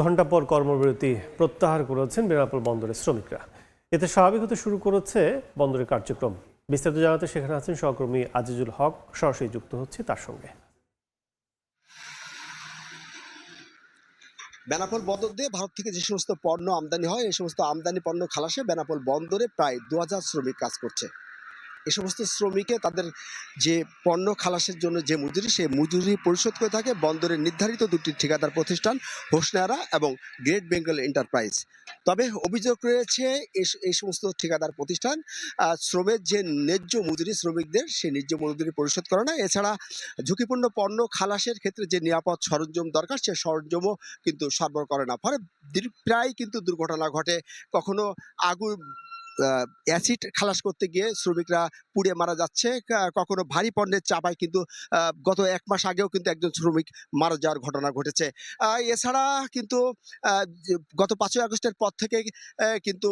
ঘন্টা পর কর্মবিরতি প্রত্যাহার করেছেন বেনাপোল বন্দরের শ্রমিকরা। এতে স্বাভাবিক হতে শুরু করেছে বন্দরের কার্যক্রম। বিস্তারিত জানাতে সেখানে আছেন সহকর্মী আজিজুল হক, সরাসরি যুক্ত হচ্ছে তার সঙ্গে। বেনাপোল বন্দর দিয়ে ভারত থেকে যে সমস্ত পণ্য আমদানি হয়, এই সমস্ত আমদানি পণ্য খালাসে বেনাপোল বন্দরে প্রায় 2000 শ্রমিক কাজ করছে। এই সমস্ত শ্রমিকে তাদের যে পণ্য খালাসের জন্য যে মজুরি, সেই মজুরি পরিশোধ করে থাকে বন্দরের নির্ধারিত দুটি ঠিকাদার প্রতিষ্ঠান, হোসনারা এবং গ্রেট বেঙ্গল এন্টারপ্রাইজ। তবে অভিযোগ রয়েছে এই সমস্ত ঠিকাদার প্রতিষ্ঠান শ্রমের যে ন্যায্য মজুরি শ্রমিকদের, সেই ন্যায্য মজুরি পরিশোধ করে না। এছাড়া ঝুঁকিপূর্ণ পণ্য খালাসের ক্ষেত্রে যে নিরাপদ সরঞ্জাম দরকার, সে সরঞ্জামও কিন্তু সরবরাহ করে না। ফলে প্রায় কিন্তু দুর্ঘটনা ঘটে। কখনো আগুন অ্যাসিড খালাস করতে গিয়ে শ্রমিকরা পুড়ে মারা যাচ্ছে, কখনো ভারী পণ্যের চাপায় কিন্তু গত 1 মাস আগেও কিন্তু একজন শ্রমিক মারা যাওয়ার ঘটনা ঘটেছে। এছাড়া কিন্তু গত 5ই আগস্টের পর থেকে কিন্তু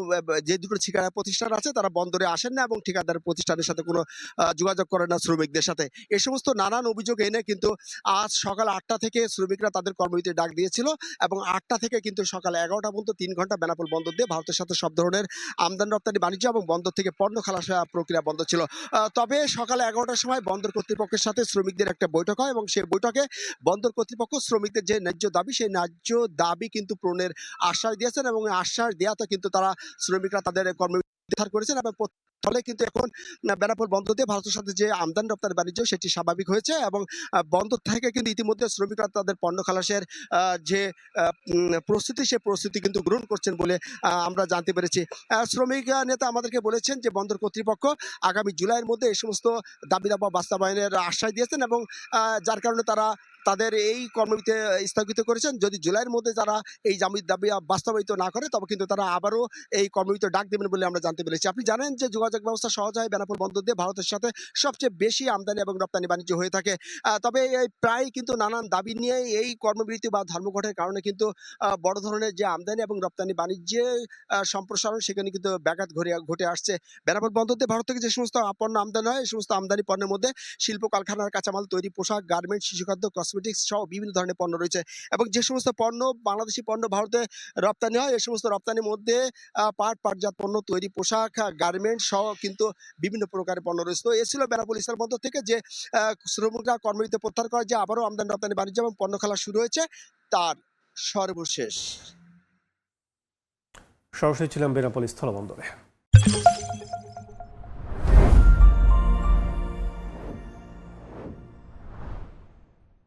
যে দুটো ঠিকাদার প্রতিষ্ঠান আছে তারা বন্দরে আসেন না এবং ঠিকাদার প্রতিষ্ঠানের সাথে কোনো যোগাযোগ করে না শ্রমিকদের সাথে। এই সমস্ত নানান অভিযোগ এনে কিন্তু আজ সকাল 8টা থেকে শ্রমিকরা তাদের কর্মবিরতির ডাক দিয়েছিল এবং 8টা থেকে কিন্তু সকাল 11টা পর্যন্ত 3 ঘন্টা বেনাপোল বন্দর দিয়ে ভারতের সাথে সব ধরনের আমদানি রপ্তানি বাণিজ্য এবং বন্দর থেকে পণ্য খালাস প্রক্রিয়া বন্ধ ছিল। তবে সকালে 11টার সময় বন্দর কর্তৃপক্ষের সাথে শ্রমিকদের একটা বৈঠক হয় এবং সেই বৈঠকে বন্দর কর্তৃপক্ষ শ্রমিকদের যে ন্যায্য দাবি, সেই ন্যায্য দাবি কিন্তু পূরণের আশ্বাস দিয়েছেন এবং আশ্বাস দেওয়াতে কিন্তু তারা শ্রমিকরা তাদের কর্মবিরতি করেছেন এবং ফলে কিন্তু এখন বেনাপোল বন্দর দিয়ে ভারতের সাথে যে আমদানি রপ্তানি বাণিজ্য, সেটি স্বাভাবিক হয়েছে এবং বন্দর থেকে কিন্তু ইতিমধ্যে শ্রমিকরা তাদের পণ্য খালাসের যে প্রস্তুতি, সেই প্রস্তুতি কিন্তু গ্রহণ করছেন বলে আমরা জানতে পেরেছি। শ্রমিক নেতা আমাদেরকে বলেছেন যে বন্দর কর্তৃপক্ষ আগামী জুলাইয়ের মধ্যে এই সমস্ত দাবি দাবা বাস্তবায়নের আশ্বাস দিয়েছেন এবং যার কারণে তারা তাদের এই কর্মবিরতি স্থগিত করেছেন। যদি জুলাইয়ের মধ্যে যারা এই দাবি বাস্তবায়িত না করে, তবে কিন্তু তারা আবারও এই কর্মবিরতি ডাক দেবেন বলে আমরা জানতে পেরেছি। আপনি জানেন যে যোগাযোগ ব্যবস্থা সহজ হয় বেনাপোল বন্দর দিয়ে ভারতের সাথে সবচেয়ে বেশি আমদানি এবং রপ্তানি বাণিজ্য হয়ে থাকে। তবে এই প্রায় কিন্তু নানান দাবি নিয়ে এই কর্মবিরতি বা ধর্মঘটের কারণে কিন্তু বড় ধরনের যে আমদানি এবং রপ্তানি বাণিজ্যে সম্প্রসারণ, সেখানে কিন্তু ব্যাঘাত ঘটে আসছে। বেনাপোল বন্দর দিয়ে ভারত থেকে যে সমস্ত পণ্য আমদানি হয়, এই সমস্ত আমদানি পণ্যের মধ্যে শিল্প কারখানার কাঁচামাল তৈরি, পোশাক, গার্মেন্টস, শিশুখাদ্য, কসমেটিক্স সহ বিভিন্ন ধরনের পণ্য রয়েছে এবং যে সমস্ত পণ্য বাংলাদেশি পণ্য ভারতে রপ্তানি হয়, এই সমস্ত রপ্তানির মধ্যে পাটজাত পণ্য তৈরি, পোশাক, গার্মেন্টস সহ কিন্তু বিভিন্ন প্রকারের পণ্য রয়েছে। তো এ ছিল বেনাপোল স্থল বন্দর থেকে যে শ্রমিকরা কর্মবিরতি প্রত্যাহার করে যে আবারও আমদানি রপ্তানি বাণিজ্য এবং পণ্য খালাস শুরু হয়েছে, তার সর্বশেষ। সরাসরি ছিলাম বেনাপোল স্থলবন্দরে।